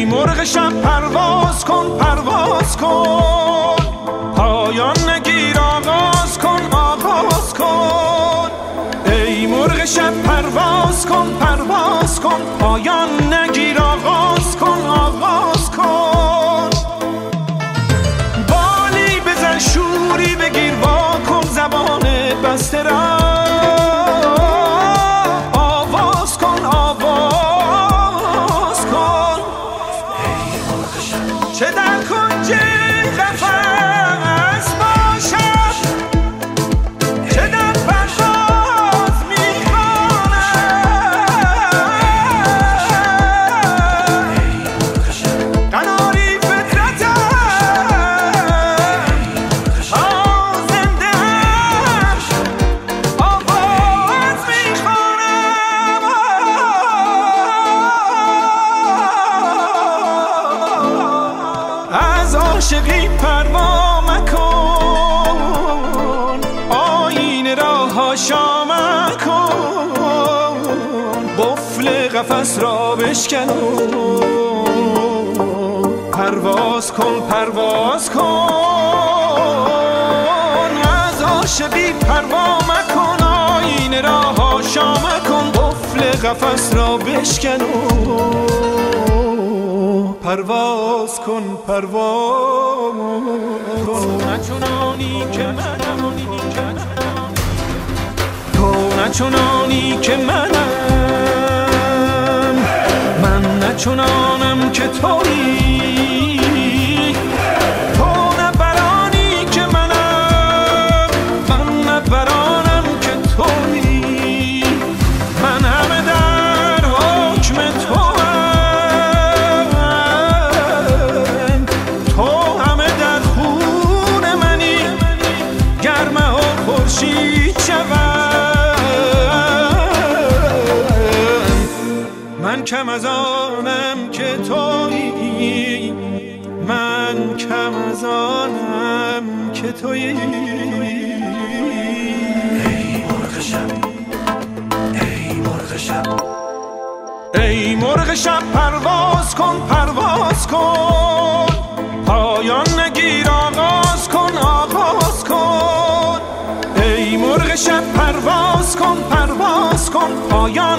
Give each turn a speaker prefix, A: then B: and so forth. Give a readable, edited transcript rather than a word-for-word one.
A: مرغ شب پرواز کن پرواز کن، پایان نگیر آغاز کن آغاز کن. ای مرغ شب پرواز کن پرواز کن، پایان نگیر آغاز کن آغاز کن. بالی بزن شوری بگیر وا کن زبان بسته را، آواز کن آواز کن. چه در کنج قفس باشد، چه در پرواز میخواند. قناری فطرتم تا زنده ام آواز میخوانم. از عاشقی پروا مکن، آینه را حاشا مکن. قفل قفس را بشکن و پرواز کن پرواز کن. از عاشقی پروا مکن، آینه را حاشا مکن. قفل قفس را بشکن و پرواز کن پرواز کن. نه چنانی که منم، تو نه چنانی که منم، من نه چنانم که تویی. تو نه برانی که منم، من نه برانم که تویی. من همه در حکم تو، خورشید شوم. من کم از آنم که تویی، من کم از آنم که تویی. ای مرغ شب ای مرغ شب، ای مرغ شب پرواز کن پرواز کن، پایان نگیر آغاز کن آغاز کن. ای مرغ شب پرواز کن پرواز کن، پایان